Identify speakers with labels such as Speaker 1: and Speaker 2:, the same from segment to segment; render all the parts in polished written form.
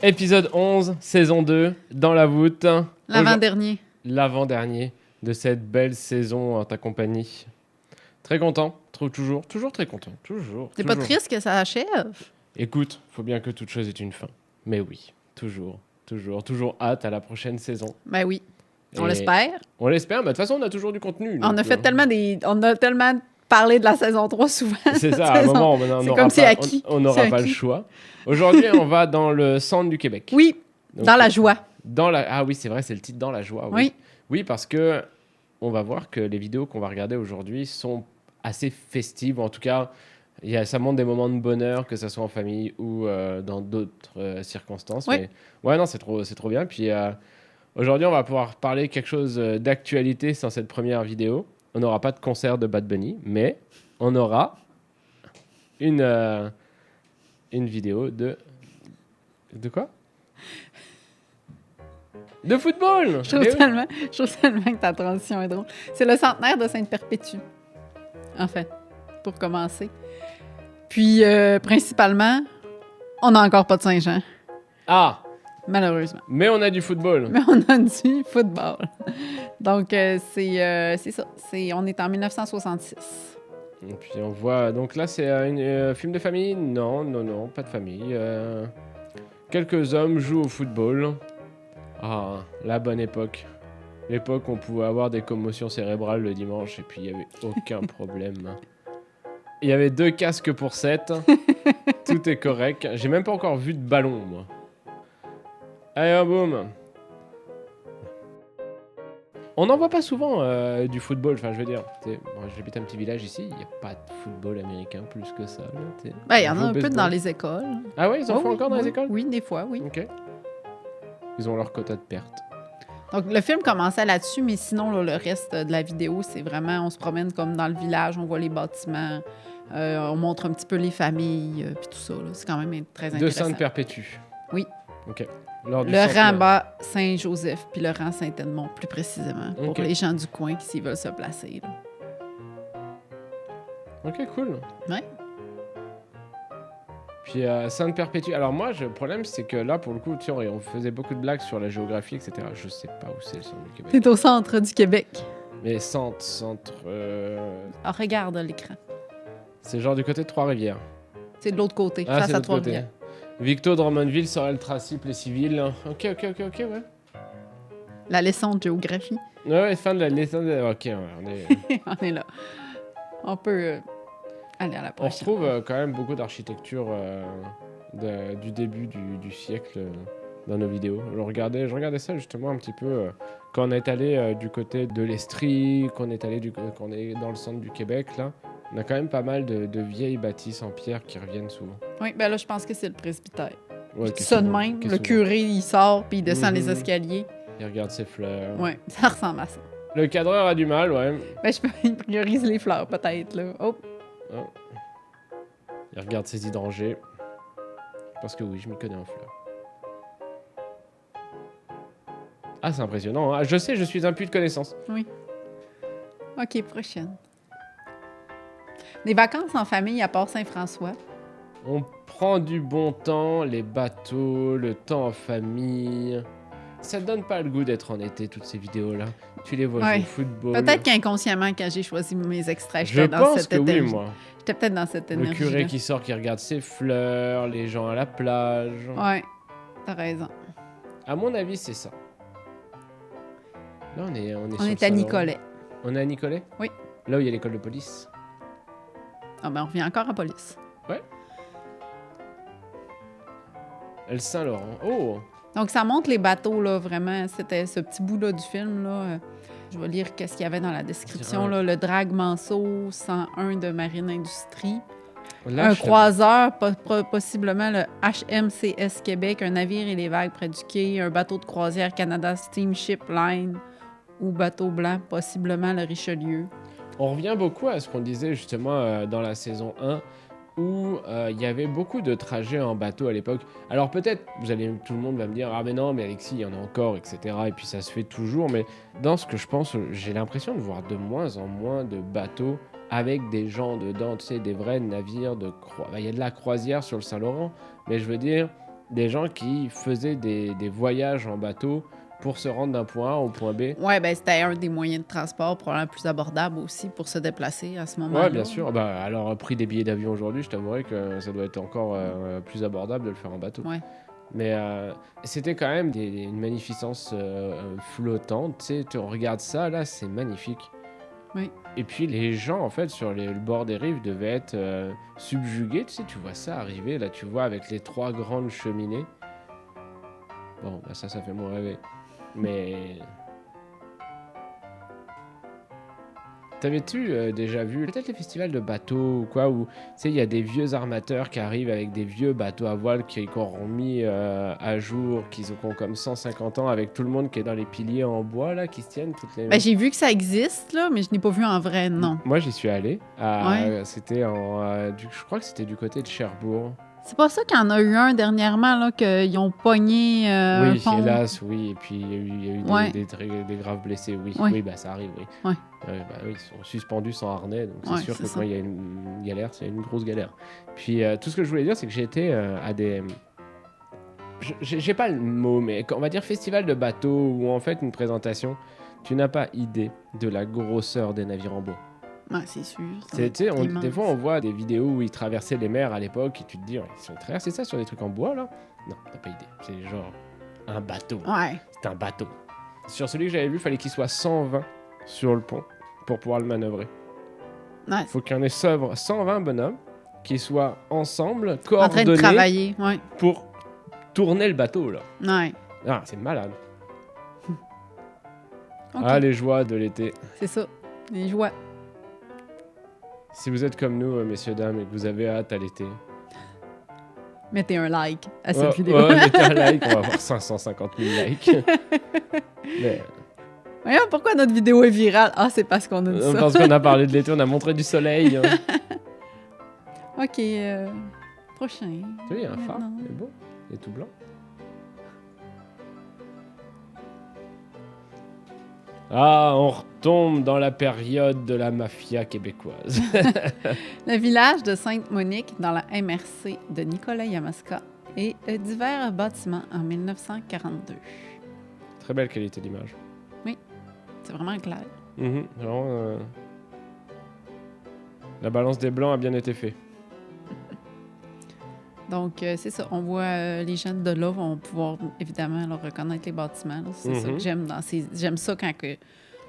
Speaker 1: Épisode 11, saison 2, dans la voûte.
Speaker 2: L'avant-dernier.
Speaker 1: L'avant-dernier de cette belle saison en ta compagnie. Très content, toujours très content, toujours.
Speaker 2: T'es pas triste que ça achève?
Speaker 1: Écoute, faut bien que toute chose ait une fin. Mais oui, toujours hâte à la prochaine saison.
Speaker 2: Ben oui, on
Speaker 1: Et
Speaker 2: l'espère.
Speaker 1: On l'espère, mais de toute façon, on a toujours du contenu.
Speaker 2: On
Speaker 1: donc,
Speaker 2: a fait on a tellement parlé de la saison 3 souvent.
Speaker 1: C'est ça, à un moment, on n'aura pas le choix. Aujourd'hui, on va dans le centre du Québec.
Speaker 2: Oui,
Speaker 1: Donc,
Speaker 2: dans la joie.
Speaker 1: Ah oui, c'est vrai, c'est le titre, Dans la joie.
Speaker 2: Oui.
Speaker 1: Oui, parce que on va voir que les vidéos qu'on va regarder aujourd'hui sont assez festives. En tout cas, ça montre des moments de bonheur, que ce soit en famille ou dans d'autres circonstances.
Speaker 2: Oui.
Speaker 1: Mais ouais, non, c'est trop bien. Puis aujourd'hui, on va pouvoir parler quelque chose d'actualité sans cette première vidéo. On n'aura pas de concert de Bad Bunny, mais on aura une vidéo de quoi? De football!
Speaker 2: Je trouve tellement que ta transition est drôle. C'est le centenaire de Sainte-Perpétue, en fait, pour commencer. Puis, principalement, on n'a encore pas de Saint-Jean.
Speaker 1: Ah!
Speaker 2: Malheureusement.
Speaker 1: Mais on a du football.
Speaker 2: Mais on a du football. Donc, c'est ça. On est en 1966.
Speaker 1: Et puis on voit... Donc là, c'est un film de famille? Non, pas de famille. Quelques hommes jouent au football. Ah, la bonne époque. L'époque où on pouvait avoir des commotions cérébrales le dimanche et puis il n'y avait aucun problème. Il y avait 2 casques pour 7. Tout est correct. J'ai même pas encore vu de ballon, moi. Allez, boum. On n'en voit pas souvent du football. Enfin, je veux dire, moi, j'habite un petit village ici. Il n'y a pas de football américain plus que ça.
Speaker 2: Ben, il y en a un peu dans les écoles.
Speaker 1: Ah ouais, ils en font encore dans les écoles?
Speaker 2: Oui, des fois, oui.
Speaker 1: Ok. Ils ont leur quota de perte.
Speaker 2: Donc, le film commençait là-dessus, mais sinon, là, le reste de la vidéo, c'est vraiment, on se promène comme dans le village, on voit les bâtiments, on montre un petit peu les familles, puis tout ça. C'est quand même très intéressant.
Speaker 1: De Sainte-Perpétue.
Speaker 2: Oui.
Speaker 1: Ok.
Speaker 2: Le rang bas Saint-Joseph, puis le rang Saint-Edmond, plus précisément, pour les gens du coin qui s'ils veulent se placer. Là.
Speaker 1: Ok, cool.
Speaker 2: Ouais.
Speaker 1: Puis Sainte-Perpétue. Alors moi, le problème, c'est que là, pour le coup, on faisait beaucoup de blagues sur la géographie, etc. Je sais pas où c'est le centre du Québec.
Speaker 2: C'est au centre du Québec.
Speaker 1: Mais centre...
Speaker 2: Alors, regarde l'écran.
Speaker 1: C'est genre du côté de Trois-Rivières.
Speaker 2: C'est de l'autre côté, face à Trois-Rivières.
Speaker 1: Victo, Drummondville, Sorel-Tracy, Plessisville. Ok, ouais.
Speaker 2: La leçon de géographie.
Speaker 1: Ouais, fin de la leçon de... Ok, ouais, on est...
Speaker 2: On est là. On peut aller à la prochaine.
Speaker 1: On retrouve quand même beaucoup d'architecture du début du siècle dans nos vidéos. Je regardais ça justement un petit peu quand on est allé du côté de l'Estrie, qu'on est dans le centre du Québec, là. On a quand même pas mal de vieilles bâtisses en pierre qui reviennent souvent.
Speaker 2: Oui, ben là, je pense que c'est le presbytère.
Speaker 1: Ouais,
Speaker 2: ça de même, le curé, il sort, puis il descend les escaliers.
Speaker 1: Il regarde ses fleurs.
Speaker 2: Oui, ça ressemble à ça.
Speaker 1: Le cadreur a du mal, ouais.
Speaker 2: Ben, il priorise les fleurs, peut-être, là. Oh.
Speaker 1: Il regarde ses hydrangées. Parce que oui, je m'y connais en fleurs. Ah, c'est impressionnant. Hein. Je sais, je suis un puits de connaissances.
Speaker 2: Oui. OK, prochaine. Des vacances en famille à Port-Saint-François.
Speaker 1: On prend du bon temps, les bateaux, le temps en famille. Ça te donne pas le goût d'être en été, toutes ces vidéos-là. Tu les vois jouer au football.
Speaker 2: Peut-être qu'inconsciemment, quand j'ai choisi mes extraits,
Speaker 1: j'étais dans cette énergie. Oui, moi.
Speaker 2: J'étais peut-être dans cette énergie.
Speaker 1: Le curé qui sort, qui regarde ses fleurs, les gens à la plage.
Speaker 2: Ouais, t'as raison.
Speaker 1: À mon avis, c'est ça. Là, on
Speaker 2: est à Nicolet.
Speaker 1: On est à Nicolet?
Speaker 2: Oui.
Speaker 1: Là où il y a l'école de police.
Speaker 2: Ah ben, on revient encore à police.
Speaker 1: Ouais. Le Saint-Laurent. Oh!
Speaker 2: Donc, ça montre les bateaux, là, vraiment. C'était ce petit bout-là du film, là. Je vais lire qu'est-ce qu'il y avait dans la description, là. Le Drague Manceau 101 de Marine Industrie. Un croiseur, possiblement le HMCS Québec, un navire et les vagues près du quai, un bateau de croisière Canada Steamship Line ou bateau blanc, possiblement le Richelieu.
Speaker 1: On revient beaucoup à ce qu'on disait justement dans la saison 1, où il y avait beaucoup de trajets en bateau à l'époque. Alors peut-être, tout le monde va me dire « Ah mais non, mais Alexis, il y en a encore, etc. » Et puis ça se fait toujours, mais dans ce que je pense, j'ai l'impression de voir de moins en moins de bateaux avec des gens dedans, tu sais, des vrais navires de croisière. Il y a de la croisière sur le Saint-Laurent, mais je veux dire, des gens qui faisaient des voyages en bateau pour se rendre d'un point A au point B.
Speaker 2: Ouais, ben c'était un des moyens de transport probablement plus abordable aussi pour se déplacer à ce moment-là.
Speaker 1: Ouais, bien sûr. Bah, alors, prix des billets d'avion aujourd'hui, je t'avouerais que ça doit être encore plus abordable de le faire en bateau.
Speaker 2: Ouais.
Speaker 1: Mais c'était quand même une magnificence flottante. Tu sais, tu regardes ça, là, c'est magnifique.
Speaker 2: Oui.
Speaker 1: Et puis les gens, en fait, sur le bord des rives devaient être subjugués. Tu sais, tu vois ça arriver, là, tu vois, avec les 3 grandes cheminées. Bon, bah ça fait moins rêver. Mais... T'avais-tu déjà vu peut-être les festivals de bateaux ou quoi, où tu sais, il y a des vieux armateurs qui arrivent avec des vieux bateaux à voile qui ont remis à jour, qui ont comme 150 ans, avec tout le monde qui est dans les piliers en bois, là, qui se tiennent toutes les...
Speaker 2: Ben, j'ai vu que ça existe, là, mais je n'ai pas vu en vrai, non.
Speaker 1: Moi, j'y suis allé.
Speaker 2: Ouais.
Speaker 1: C'était je crois que c'était du côté de Cherbourg.
Speaker 2: C'est pas ça qu'il y en a eu un dernièrement, là, qu'ils ont pogné un
Speaker 1: Oui,
Speaker 2: pont.
Speaker 1: hélas, oui. Et puis, il y a eu
Speaker 2: Ouais.
Speaker 1: des graves blessés, oui.
Speaker 2: Ouais.
Speaker 1: Oui, bah ça arrive, oui.
Speaker 2: Ouais.
Speaker 1: Bah, oui, ils sont suspendus sans harnais, donc c'est
Speaker 2: Ouais,
Speaker 1: sûr
Speaker 2: c'est
Speaker 1: que
Speaker 2: ça.
Speaker 1: quand il y a une galère, c'est une grosse galère. Puis, tout ce que je voulais dire, c'est que j'ai été à des... J'ai pas le mot, mais on va dire festival de bateaux, ou en fait une présentation, tu n'as pas idée de la grosseur des navires en bois.
Speaker 2: Ouais, c'est sûr.
Speaker 1: Tu sais,
Speaker 2: immense.
Speaker 1: des fois, on voit des vidéos où ils traversaient les mers à l'époque et tu te dis, ils sont traversés ça sur des trucs en bois, là? Non, t'as pas idée. C'est genre un bateau.
Speaker 2: Ouais.
Speaker 1: C'est un bateau. Sur celui que j'avais vu, il fallait qu'il soit 120 sur le pont pour pouvoir le manœuvrer.
Speaker 2: Ouais.
Speaker 1: Faut qu'il y en ait 120 bonhommes qui soient ensemble,
Speaker 2: En train de
Speaker 1: coordonnés
Speaker 2: travailler, ouais.
Speaker 1: pour tourner le bateau, là.
Speaker 2: Ouais.
Speaker 1: Ah, c'est malade.
Speaker 2: OK.
Speaker 1: Ah, les joies de l'été.
Speaker 2: C'est ça. Les joies.
Speaker 1: Si vous êtes comme nous, messieurs, dames, et que vous avez hâte à l'été,
Speaker 2: Mettez un like à cette vidéo.
Speaker 1: Ouais, mettez un like, on va avoir 550 000 likes. Mais,
Speaker 2: Voyons, pourquoi notre vidéo est virale? Ah, c'est parce qu'on a dit ça.
Speaker 1: parce qu'on a parlé de l'été, on a montré du soleil. Hein.
Speaker 2: OK. Prochain.
Speaker 1: Tu vois, il y a un phare,
Speaker 2: Maintenant.
Speaker 1: c'est beau, il est tout blanc. Ah, on retombe dans la période de la mafia québécoise.
Speaker 2: Le village de Sainte-Monique dans la MRC de Nicolet-Yamaska et divers bâtiments en 1942.
Speaker 1: Très belle qualité d'image.
Speaker 2: C'est vraiment clair.
Speaker 1: Vraiment, la balance des blancs a bien été faite.
Speaker 2: Donc, c'est ça. On voit les gens de là vont pouvoir évidemment là, reconnaître les bâtiments. là. C'est ça que j'aime dans ces... J'aime ça quand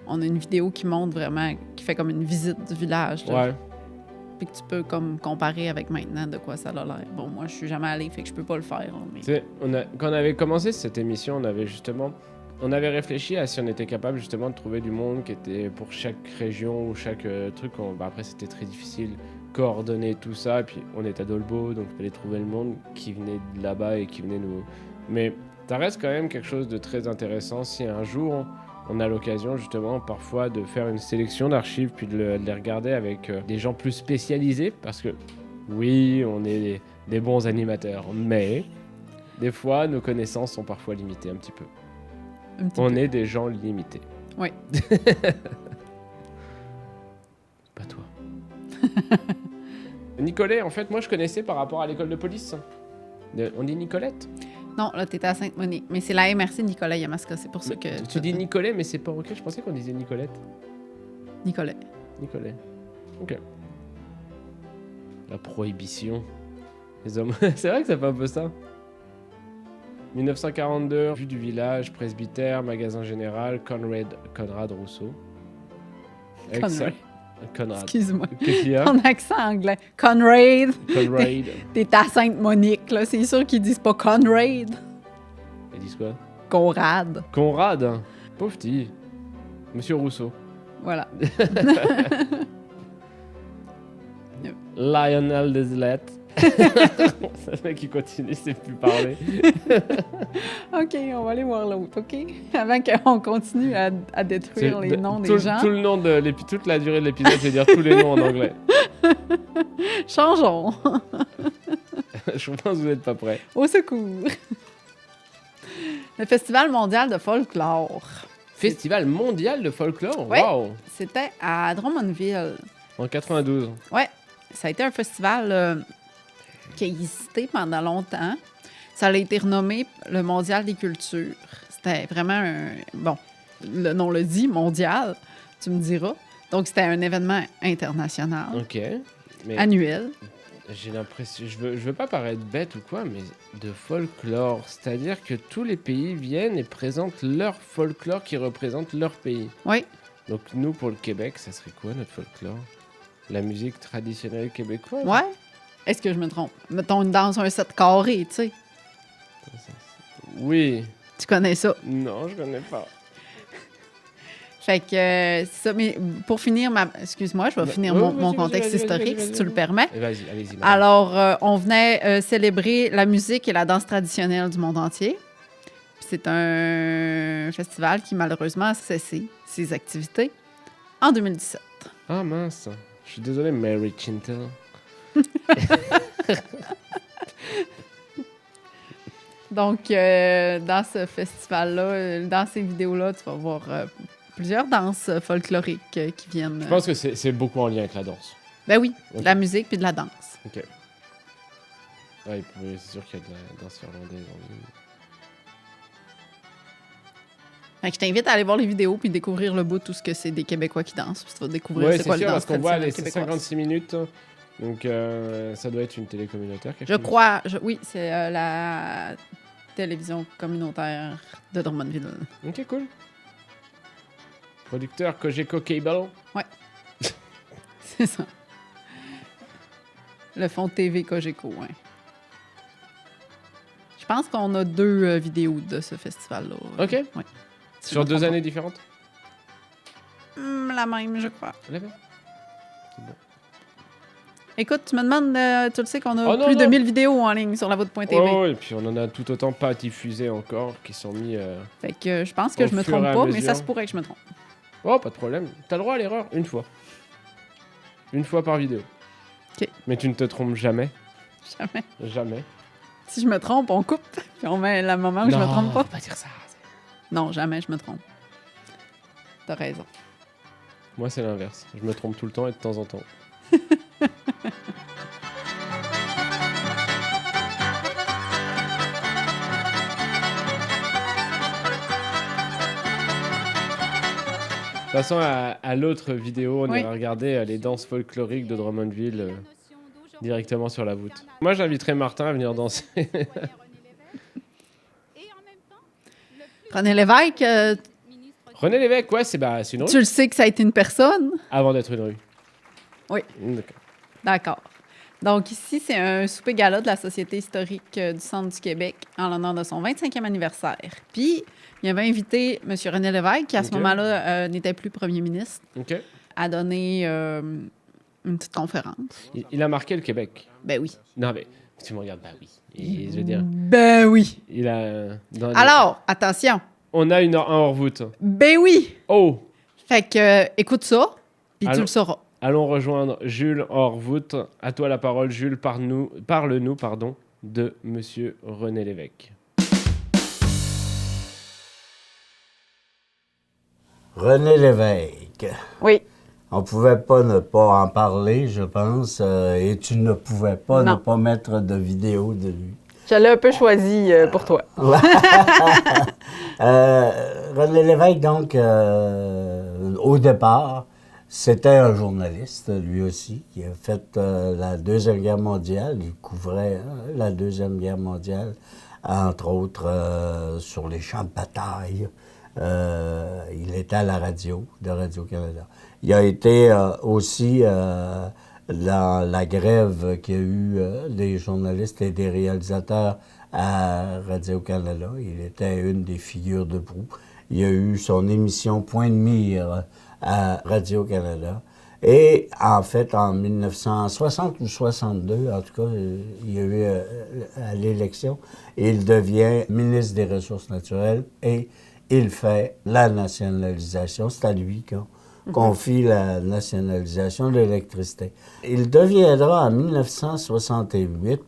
Speaker 2: on a une vidéo qui montre vraiment, qui fait comme une visite du village. Là.
Speaker 1: Ouais.
Speaker 2: Puis que tu peux comme comparer avec maintenant de quoi ça a l'air. Bon, moi, je suis jamais allée, fait que je peux pas le faire. là, mais...
Speaker 1: Tu sais, quand on avait commencé cette émission, on avait réfléchi à si on était capable justement de trouver du monde qui était pour chaque région ou chaque truc. Après, c'était très difficile coordonner tout ça. Et puis, on est à Dolbeau, donc il fallait trouver le monde qui venait de là-bas et qui venait nous... Mais ça reste quand même quelque chose de très intéressant si un jour on a l'occasion justement parfois de faire une sélection d'archives puis de les regarder avec des gens plus spécialisés. Parce que oui, on est des bons animateurs, mais des fois, nos connaissances sont parfois limitées un petit peu. On est des gens limités.
Speaker 2: Oui.
Speaker 1: Pas toi. Nicolet, en fait, moi je connaissais par rapport à l'école de police. On dit Nicolette?
Speaker 2: Non, là, t'étais à Sainte-Monique. Mais c'est la MRC Nicolet-Yamaska. C'est pour ça que...
Speaker 1: Tu dis Nicolet, mais c'est pas ok. Je pensais qu'on disait Nicolette.
Speaker 2: Nicolet.
Speaker 1: Nicolet. Ok. La prohibition. Les hommes. C'est vrai que ça fait un peu ça. 1942, vue du village, presbytère, magasin général, Conrad Rousseau. Conrad.
Speaker 2: Excuse-moi.
Speaker 1: Qu'est-ce qu'il y a?
Speaker 2: Ton accent anglais. Conrad.
Speaker 1: Conrad.
Speaker 2: T'es à Sainte-Monique, là. C'est sûr qu'ils disent pas Conrad.
Speaker 1: Ils disent quoi?
Speaker 2: Conrad.
Speaker 1: Conrad. Hein. Pauvre petit. Monsieur Rousseau.
Speaker 2: Voilà.
Speaker 1: Lionel Deslette. C'est le mec qui continue, c'est plus parler.
Speaker 2: OK, on va aller voir l'autre, OK? Avant qu'on continue à détruire les noms des gens.
Speaker 1: Tout le nom de toute la durée de l'épisode, c'est dire tous les noms en anglais.
Speaker 2: Changeons.
Speaker 1: Je pense que vous n'êtes pas prêts.
Speaker 2: Au secours. Le Festival mondial de folklore.
Speaker 1: Festival mondial de folklore?
Speaker 2: Ouais.
Speaker 1: Wow!
Speaker 2: C'était à Drummondville.
Speaker 1: En 92.
Speaker 2: Ouais, ça a été un festival qui a existé pendant longtemps. Ça a été renommé le Mondial des cultures. C'était vraiment un... Bon, le nom le dit, mondial, tu me diras. Donc, c'était un événement international,
Speaker 1: Ok. Mais
Speaker 2: annuel.
Speaker 1: j'ai l'impression... Je veux pas paraître bête ou quoi, mais de folklore. C'est-à-dire que tous les pays viennent et présentent leur folklore qui représente leur pays.
Speaker 2: Oui.
Speaker 1: Donc nous, pour le Québec, ça serait quoi notre folklore? La musique traditionnelle québécoise?
Speaker 2: Ouais. Est-ce que je me trompe? Mettons une danse, un 7 carré, tu sais.
Speaker 1: Oui.
Speaker 2: Tu connais ça.
Speaker 1: Non, je connais pas.
Speaker 2: Fait que c'est ça. Mais pour finir, excuse-moi, je vais finir mon contexte historique, si tu le permets.
Speaker 1: Vas-y, allez-y.
Speaker 2: Alors, on venait célébrer la musique et la danse traditionnelle du monde entier. Puis c'est un festival qui, malheureusement, a cessé ses activités en 2017.
Speaker 1: Ah mince. Je suis désolé, Mary Chintel.
Speaker 2: Donc, dans ce festival-là, dans ces vidéos-là, tu vas voir plusieurs danses folkloriques qui viennent...
Speaker 1: Je pense que c'est beaucoup en lien avec la danse.
Speaker 2: Ben oui,
Speaker 1: Okay.
Speaker 2: de la musique puis de la danse.
Speaker 1: Ok. Ouais, c'est sûr qu'il y a de la danse irlandaise en ligne.
Speaker 2: Fait que je t'invite à aller voir les vidéos puis découvrir le bout de tout ce que c'est des Québécois qui dansent. Puis tu vas découvrir
Speaker 1: Ouais,
Speaker 2: c'est quoi
Speaker 1: sûr,
Speaker 2: le danse
Speaker 1: parce qu'on voit, c'est
Speaker 2: québécoise.
Speaker 1: 56 minutes. Donc, ça doit être une télé communautaire.
Speaker 2: Je crois, oui, c'est la télévision communautaire de Drummondville.
Speaker 1: Ok, cool. Producteur Cogeco Cable.
Speaker 2: C'est ça. Le fond TV Cogeco, ouais. Je pense qu'on a 2 vidéos de ce festival-là.
Speaker 1: Ok.
Speaker 2: Ouais.
Speaker 1: Sur 2 années différentes?
Speaker 2: La même, je crois.
Speaker 1: La même.
Speaker 2: Écoute, tu me demandes, tu le sais qu'on a plus de 1000 vidéos en ligne sur la voûte.tv.
Speaker 1: Oh, et puis on en a tout autant pas diffusé encore, qui sont mis...
Speaker 2: Fait que je pense que je me trompe pas, mais ça se pourrait que je me trompe.
Speaker 1: Oh, pas de problème. T'as le droit à l'erreur une fois. Une fois par vidéo.
Speaker 2: OK.
Speaker 1: Mais tu ne te trompes jamais.
Speaker 2: Jamais.
Speaker 1: Jamais.
Speaker 2: Si je me trompe, on coupe, puis on met le moment où je me trompe pas.
Speaker 1: Faut pas dire ça.
Speaker 2: Non, jamais je me trompe. T'as raison.
Speaker 1: Moi, c'est l'inverse. Je me trompe tout le temps et de temps en temps. Passons à l'autre vidéo. On ira regarder les danses folkloriques de Drummondville directement sur la voûte. Moi, j'inviterai Martin à venir danser.
Speaker 2: René Lévesque,
Speaker 1: René Lévesque, ouais, c'est une rue.
Speaker 2: tu le sais que ça a été une personne?
Speaker 1: Avant d'être une rue.
Speaker 2: Oui.
Speaker 1: D'accord.
Speaker 2: D'accord. Donc ici, c'est un souper gala de la Société historique du Centre du Québec en l'honneur de son 25e anniversaire. Puis, il avait invité M. René Lévesque, qui à ce moment-là n'était plus premier ministre, à donner une petite conférence.
Speaker 1: Il a marqué le Québec.
Speaker 2: Ben oui.
Speaker 1: Non, mais tu me regardes, bah oui. Et, je veux dire,
Speaker 2: ben oui.
Speaker 1: il a...
Speaker 2: Alors, attention.
Speaker 1: On a un hors-voûte.
Speaker 2: Ben oui.
Speaker 1: Oh!
Speaker 2: Fait que, écoute ça, puis tu le sauras.
Speaker 1: Allons rejoindre Jules hors-voûte. À toi la parole, Jules. Parle-nous, de Monsieur René Lévesque.
Speaker 3: René Lévesque.
Speaker 2: Oui.
Speaker 3: On pouvait pas ne pas en parler, je pense, et tu ne pouvais pas ne pas mettre de vidéo de lui.
Speaker 2: Je l'ai un peu choisi pour toi.
Speaker 3: René Lévesque, donc, au départ, c'était un journaliste, lui aussi, qui a fait la Deuxième Guerre mondiale. Il couvrait la Deuxième Guerre mondiale, entre autres sur les champs de bataille. Il était à la radio, de Radio-Canada. Il a été aussi dans la grève qu'il y a eu des journalistes et des réalisateurs à Radio-Canada. Il était une des figures de proue. Il y a eu son émission Point de mire à Radio-Canada. Et en fait, en 1960 ou 62, en tout cas, il y a eu à l'élection, il devient ministre des Ressources naturelles et il fait la nationalisation. C'est à lui qu'on confie la nationalisation de l'électricité. Il deviendra en 1968,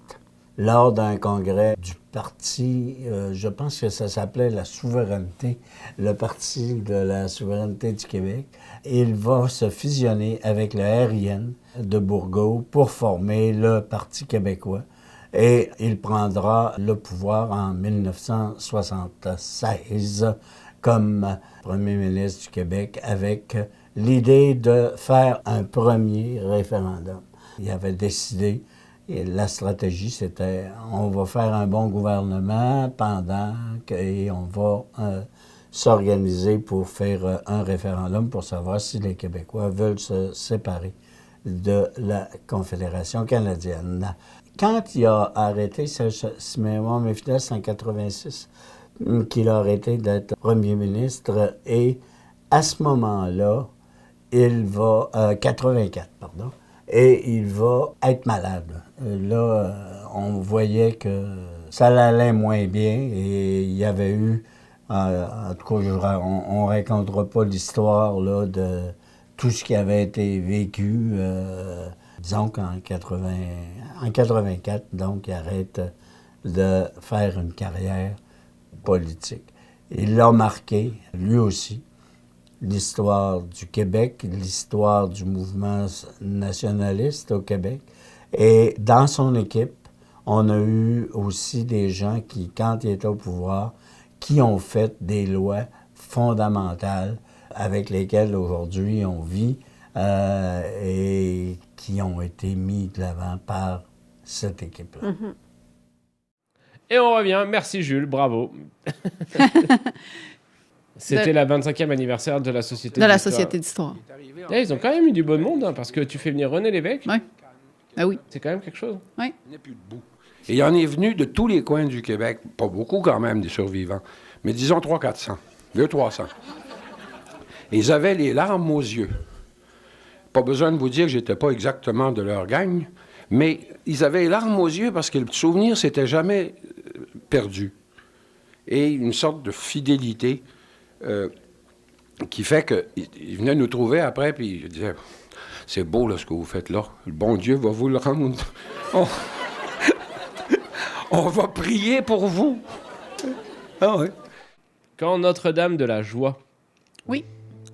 Speaker 3: lors d'un congrès du parti, je pense que ça s'appelait la souveraineté, le parti de la souveraineté du Québec. Il va se fusionner avec le RIN de Bourgault pour former le Parti québécois. Et il prendra le pouvoir en 1976 comme premier ministre du Québec avec l'idée de faire un premier référendum. Il avait décidé, et la stratégie c'était on va faire un bon gouvernement et on va s'organiser pour faire un référendum pour savoir si les Québécois veulent se séparer de la Confédération canadienne. Quand il a arrêté, si mémoire m'est fidèle, c'est en 86 qu'il a arrêté d'être premier ministre et à ce moment-là, il va... 84, pardon. Et il va être malade. Là, on voyait que ça allait moins bien et il y avait eu... en tout cas, on ne racontera pas l'histoire là, de tout ce qui avait été vécu. Disons qu'en 84, donc, il arrête de faire une carrière politique. Il a marqué, lui aussi, l'histoire du Québec, l'histoire du mouvement nationaliste au Québec. Et dans son équipe, on a eu aussi des gens qui, quand il était au pouvoir, qui ont fait des lois fondamentales avec lesquelles aujourd'hui on vit et qui ont été mis de l'avant par cette équipe-là.
Speaker 2: Mm-hmm.
Speaker 1: Et on revient. Merci Jules, bravo. C'était la 25e anniversaire de la Société d'Histoire.
Speaker 2: De la Société d'Histoire.
Speaker 1: Et ils ont quand même eu du bon monde, hein, parce que tu fais venir René Lévesque.
Speaker 2: Oui. Ah oui.
Speaker 1: C'est quand même quelque chose.
Speaker 2: Oui.
Speaker 4: Il n'est plus debout. Et il en est venu de tous les coins du Québec, pas beaucoup quand même des survivants, mais disons 300-400, 200-300. Et ils avaient les larmes aux yeux. Pas besoin de vous dire que j'étais pas exactement de leur gang, mais ils avaient les larmes aux yeux parce que le souvenir s'était jamais perdu. Et une sorte de fidélité qui fait qu'ils venaient nous trouver après, puis ils disaient « C'est beau là, ce que vous faites là. Le bon Dieu va vous le rendre. On va prier pour vous. » Ah oui.
Speaker 1: Quand Notre-Dame de la Joie.
Speaker 2: Oui.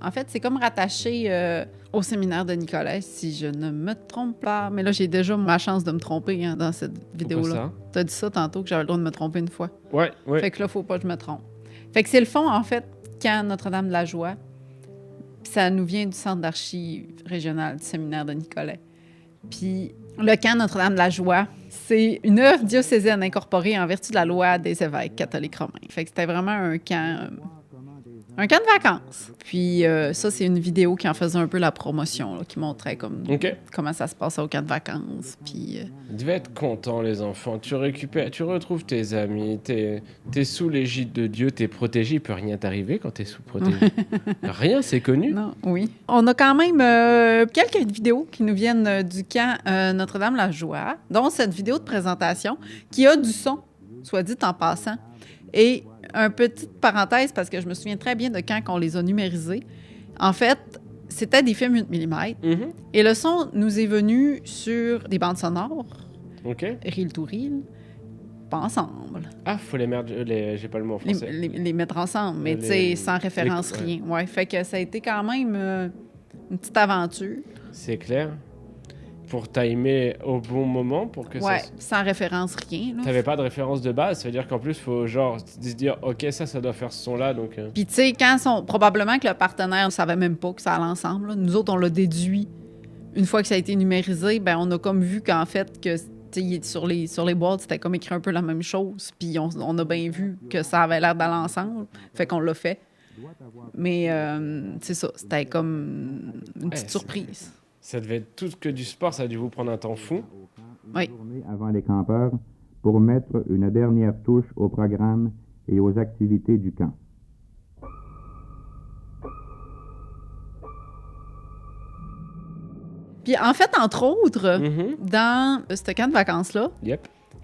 Speaker 2: En fait, c'est comme rattaché au séminaire de Nicolet, si je ne me trompe pas. Mais là, j'ai déjà ma chance de me tromper dans cette vidéo-là. Tu as dit ça tantôt, que j'avais le droit de me tromper une fois.
Speaker 1: Ouais.
Speaker 2: Fait que là, faut pas que je me trompe. Fait que c'est le fond, en fait, camp Notre-Dame de la Joie. Puis ça nous vient du centre d'archives régional du séminaire de Nicolet. Puis le camp Notre-Dame de la Joie, c'est une œuvre diocésaine incorporée en vertu de la loi des évêques catholiques romains. Fait que c'était vraiment un camp de vacances. Puis ça, c'est une vidéo qui en faisait un peu la promotion, là, qui montrait comment ça se passait au camp de vacances. Puis,
Speaker 1: Ils devaient être contents, les enfants. Tu retrouves tes amis, t'es sous l'égide de Dieu, t'es protégé. Il peut rien t'arriver quand t'es sous protégé. Rien, c'est connu.
Speaker 2: Non, oui. On a quand même quelques vidéos qui nous viennent du camp Notre-Dame-la-Joie, dont cette vidéo de présentation qui a du son, soit dit en passant. Et une petite parenthèse, parce que je me souviens très bien de quand on les a numérisés. En fait, c'était des films 8 mm.
Speaker 1: Mm-hmm.
Speaker 2: Et le son nous est venu sur des bandes sonores.
Speaker 1: OK.
Speaker 2: Reel to reel. Pas ensemble.
Speaker 1: Ah, faut les mettre... j'ai pas le mot en français.
Speaker 2: Les mettre ensemble, mais tu sais, sans référence, rien. Ouais, fait que ça a été quand même une petite aventure.
Speaker 1: C'est clair. Pour timer au bon moment, pour que
Speaker 2: ouais,
Speaker 1: ça...
Speaker 2: sans référence, rien.
Speaker 1: T'avais pas de référence de base, ça veut dire qu'en plus, il faut genre se dire, OK, ça doit faire ce son-là, donc...
Speaker 2: Puis tu sais, probablement que le partenaire ne savait même pas que ça allait ensemble. Là. Nous autres, on l'a déduit. Une fois que ça a été numérisé, ben on a comme vu qu'en fait, que sur les boîtes, c'était comme écrit un peu la même chose. Puis on a bien vu que ça avait l'air d'aller ensemble. Fait qu'on l'a fait. Mais c'est ça, c'était comme une petite surprise.
Speaker 1: Ça devait être tout que du sport, ça a dû vous prendre un temps fou.
Speaker 2: Oui.
Speaker 5: Avant les campeurs, pour mettre une dernière touche au programme et aux activités du camp.
Speaker 2: Puis en fait, entre autres, dans ce camp de vacances-là, il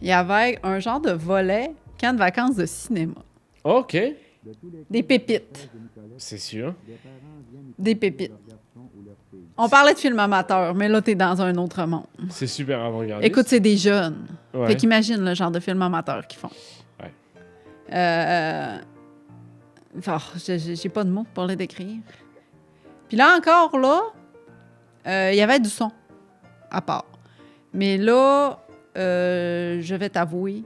Speaker 2: y avait un genre de volet camp de vacances de cinéma.
Speaker 1: OK.
Speaker 2: Des pépites.
Speaker 1: C'est sûr.
Speaker 2: Des pépites. On parlait de films amateurs, mais là, t'es dans un autre monde.
Speaker 1: C'est super avant-gardiste.
Speaker 2: Écoute, c'est des jeunes.
Speaker 1: Ouais.
Speaker 2: Fait qu'imagine le genre de film amateur qu'ils font.
Speaker 1: Ouais.
Speaker 2: J'ai pas de mots pour les décrire. Puis là encore, là, il y avait du son à part. Mais là, je vais t'avouer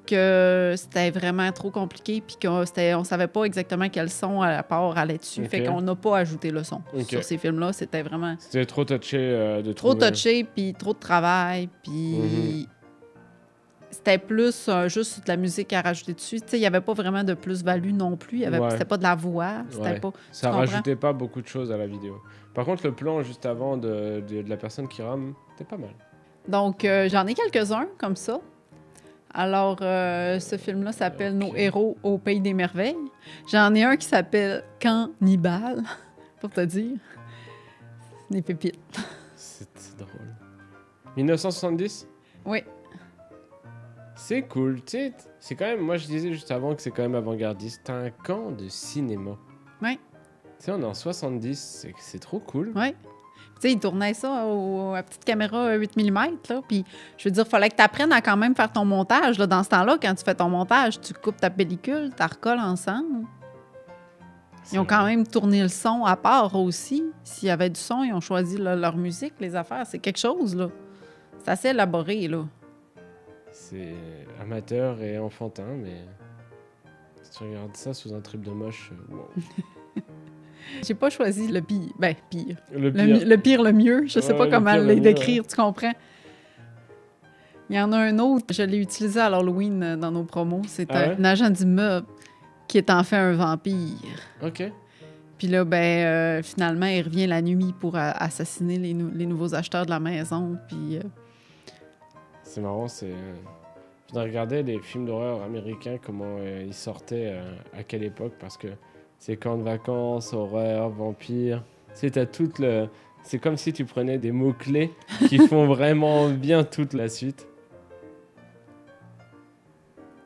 Speaker 2: que c'était vraiment trop compliqué puis on savait pas exactement quel son à la part allait dessus.
Speaker 1: Ok.
Speaker 2: Fait qu'on n'a pas ajouté le son
Speaker 1: Ok.
Speaker 2: sur ces films-là. C'était vraiment
Speaker 1: C'était trop touché de
Speaker 2: trop
Speaker 1: trouver.
Speaker 2: touché puis trop de travail. Puis c'était plus juste de la musique à rajouter dessus. Tu sais, il n'y avait pas vraiment de plus-value non plus.
Speaker 1: Ouais.
Speaker 2: C'était pas de la voix. C'était
Speaker 1: Ouais.
Speaker 2: pas...
Speaker 1: Ça
Speaker 2: tu comprends?
Speaker 1: rajoutait pas beaucoup de choses à la vidéo. Par contre, le plan juste avant de la personne qui rame, c'était pas mal.
Speaker 2: Donc, j'en ai quelques-uns comme ça. Alors, ce film-là s'appelle
Speaker 1: Ok.
Speaker 2: Nos héros au pays des merveilles. J'en ai un qui s'appelle Cannibal, pour te dire. C'est des pépites.
Speaker 1: C'est drôle. 1970?
Speaker 2: Oui.
Speaker 1: C'est cool, tu sais, c'est quand même, moi je disais juste avant que c'est quand même avant-gardiste, c'est un camp de cinéma.
Speaker 2: Ouais.
Speaker 1: Tu sais, on est en 70, c'est trop cool.
Speaker 2: Oui. Tu sais, ils tournaient ça à la petite caméra 8 mm, là. Puis, je veux dire, il fallait que tu apprennes à quand même faire ton montage. Là. Dans ce temps-là, quand tu fais ton montage, tu coupes ta pellicule, tu recolles ensemble. Ils ont quand même tourné le son à part aussi. S'il y avait du son, ils ont choisi leur musique, les affaires. C'est quelque chose, là. C'est assez élaboré, là.
Speaker 1: C'est amateur et enfantin, mais si tu regardes ça sous un trip de moche, wow.
Speaker 2: J'ai pas choisi le pire. Ben, pire.
Speaker 1: Le pire.
Speaker 2: Le pire, le mieux. Je sais
Speaker 1: Ouais,
Speaker 2: pas
Speaker 1: le
Speaker 2: comment
Speaker 1: pire, le
Speaker 2: les
Speaker 1: mieux,
Speaker 2: décrire, tu comprends? Il y en a un autre, je l'ai utilisé à l'Halloween dans nos promos. C'est
Speaker 1: Ah ouais?
Speaker 2: un agent d'immeuble qui est en fait un vampire.
Speaker 1: Ok.
Speaker 2: Puis là, ben, finalement, il revient la nuit pour assassiner les nouveaux acheteurs de la maison. Puis
Speaker 1: C'est marrant, c'est... Je regardais les films d'horreur américains, comment ils sortaient à quelle époque, parce que c'est camps de vacances, horreur, vampire. Tu sais, t'as toute le... C'est comme si tu prenais des mots-clés qui font vraiment bien toute la suite.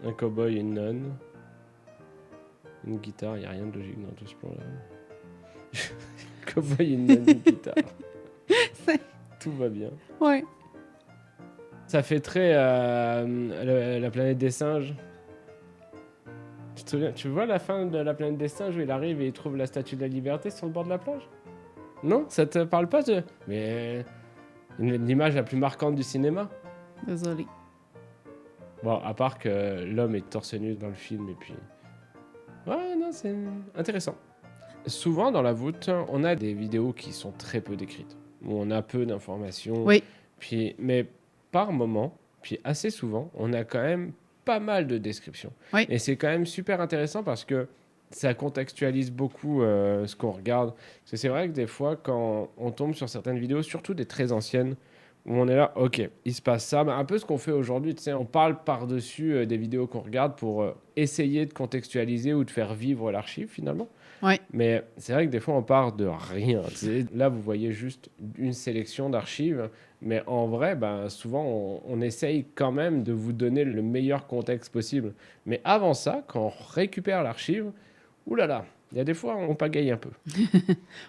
Speaker 1: Un cow-boy, une nonne. Une guitare, il n'y a rien de logique dans tout ce plan-là. Cow-boy, une nonne, une guitare. Tout va bien.
Speaker 2: ouais.
Speaker 1: Ça fait très la planète des singes. Tu te souviens, tu vois la fin de la planète des singes où il arrive et il trouve la statue de la liberté sur le bord de la plage? Non? Ça te parle pas de... Mais l'image la plus marquante du cinéma.
Speaker 2: Désolée.
Speaker 1: Bon, à part que l'homme est torse nu dans le film et puis... Ouais, non, c'est intéressant. Souvent dans la voûte, on a des vidéos qui sont très peu décrites, où on a peu d'informations.
Speaker 2: Oui.
Speaker 1: Puis, mais par moment, puis assez souvent, on a quand même pas mal de descriptions.
Speaker 2: Oui.
Speaker 1: Et c'est quand même super intéressant parce que ça contextualise beaucoup ce qu'on regarde. Parce que c'est vrai que des fois, quand on tombe sur certaines vidéos, surtout des très anciennes, où on est là, ok, il se passe ça. Un peu ce qu'on fait aujourd'hui, tu sais, on parle par-dessus des vidéos qu'on regarde pour essayer de contextualiser ou de faire vivre l'archive finalement.
Speaker 2: Oui.
Speaker 1: Mais c'est vrai que des fois, on part de rien. Tu sais. Là, vous voyez juste une sélection d'archives. Mais en vrai, ben, souvent, on essaye quand même de vous donner le meilleur contexte possible. Mais avant ça, quand on récupère l'archive, oulala, il y a des fois, on pagaille un peu.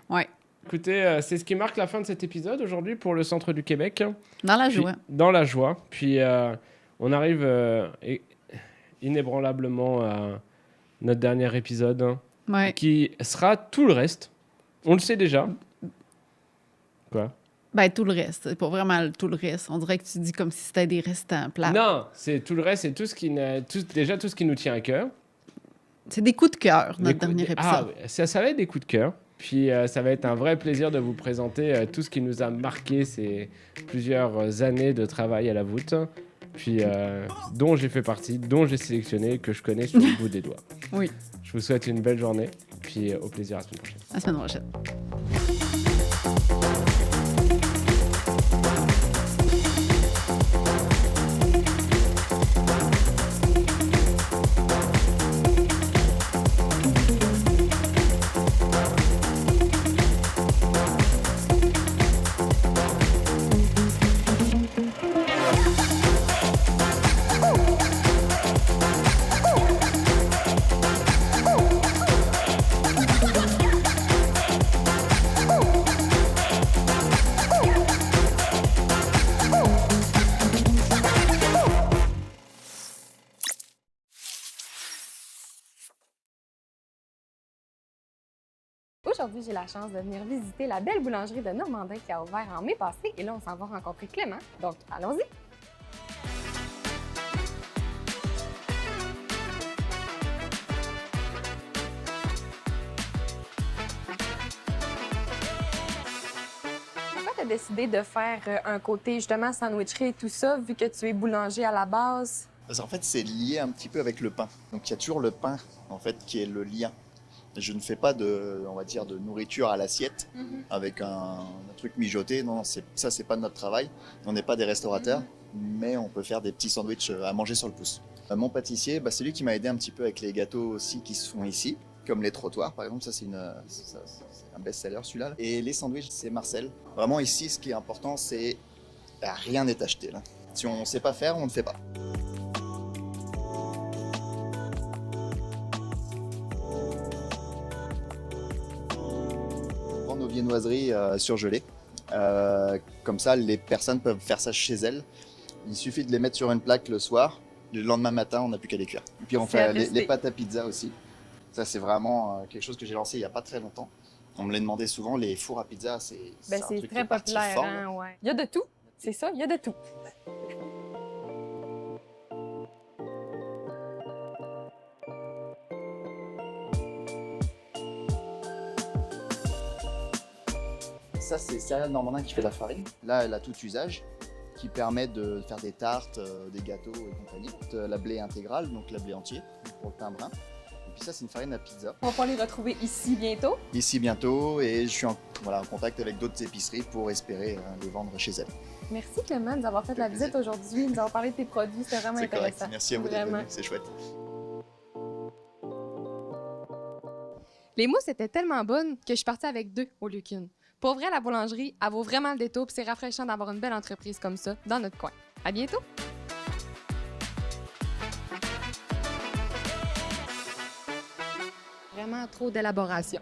Speaker 2: Ouais.
Speaker 1: Écoutez, c'est ce qui marque la fin de cet épisode aujourd'hui pour le centre du Québec.
Speaker 2: Dans la
Speaker 1: Puis-
Speaker 2: joie.
Speaker 1: Dans la joie. Puis, on arrive inébranlablement à notre dernier épisode, hein,
Speaker 2: Ouais.
Speaker 1: qui sera tout le reste. On le sait déjà. Quoi?
Speaker 2: Ben, tout le reste. C'est pas vraiment tout le reste. On dirait que tu dis comme si c'était des restants plats.
Speaker 1: Non, c'est tout le reste, c'est tout ce qui déjà tout ce qui nous tient à cœur.
Speaker 2: C'est des coups de cœur,
Speaker 1: Des
Speaker 2: notre
Speaker 1: coups-
Speaker 2: dernier épisode.
Speaker 1: Ah, ouais, ça va être des coups de cœur. Puis ça va être un vrai plaisir de vous présenter tout ce qui nous a marqué ces plusieurs années de travail à la voûte. Puis dont j'ai fait partie, dont j'ai sélectionné, que je connais sur le bout des doigts.
Speaker 2: Oui.
Speaker 1: Je vous souhaite une belle journée. Puis au plaisir à la semaine prochaine.
Speaker 2: À la semaine prochaine.
Speaker 6: Aujourd'hui, j'ai la chance de venir visiter la belle boulangerie de Normandin qui a ouvert en mai passé. Et là, on s'en va rencontrer Clément. Donc, allons-y! Pourquoi tu as décidé de faire un côté justement sandwicherie et tout ça, vu que tu es boulanger à la base?
Speaker 7: Parce qu'en fait, c'est lié un petit peu avec le pain. Donc, il y a toujours le pain, en fait, qui est le lien. Je ne fais pas on va dire, de nourriture à l'assiette avec un truc mijoté. Non, ça, c'est pas notre travail. On n'est pas des restaurateurs, mais on peut faire des petits sandwichs à manger sur le pouce. Mon pâtissier, c'est lui qui m'a aidé un petit peu avec les gâteaux aussi qui se font ici, comme les trottoirs, par exemple. Ça, c'est un best-seller, celui-là. Et les sandwichs, c'est Marcel. Vraiment, ici, ce qui est important, c'est rien n'est acheté, là. Si on ne sait pas faire, on ne fait pas. Nos viennoiseries surgelées. Comme ça, les personnes peuvent faire ça chez elles. Il suffit de les mettre sur une plaque le soir. Le lendemain matin, on n'a plus qu'à les cuire. Et puis on fait les pâtes à pizza aussi. Ça, c'est vraiment quelque chose que j'ai lancé il n'y a pas très longtemps. On me l'a demandé souvent, les fours à pizza, c'est un truc
Speaker 6: très populaire.
Speaker 7: fort,
Speaker 6: hein, ouais. Il y a de tout. C'est ça, il y a de tout.
Speaker 7: Ça, c'est Céréales Normandin qui fait de la farine. Là, elle a tout usage, qui permet de faire des tartes, des gâteaux et compagnie. La blé intégrale, donc la blé entier, pour le pain brun. Et puis ça, c'est une farine à pizza.
Speaker 6: On va pouvoir les retrouver ici bientôt.
Speaker 7: Ici bientôt, et je suis en contact avec d'autres épiceries pour espérer les vendre chez elles.
Speaker 6: Merci Clément de nous avoir fait la visite aujourd'hui, de nous avoir parlé de tes produits. C'était vraiment
Speaker 7: C'est
Speaker 6: intéressant.
Speaker 7: correct. Merci à vous d'être venus, c'est chouette.
Speaker 6: Les mousses étaient tellement bonnes que je suis partie avec 2 au lieu qu'une. Pour vrai, la boulangerie, elle vaut vraiment le détour, puis c'est rafraîchissant d'avoir une belle entreprise comme ça dans notre coin. À bientôt! Vraiment trop d'élaboration.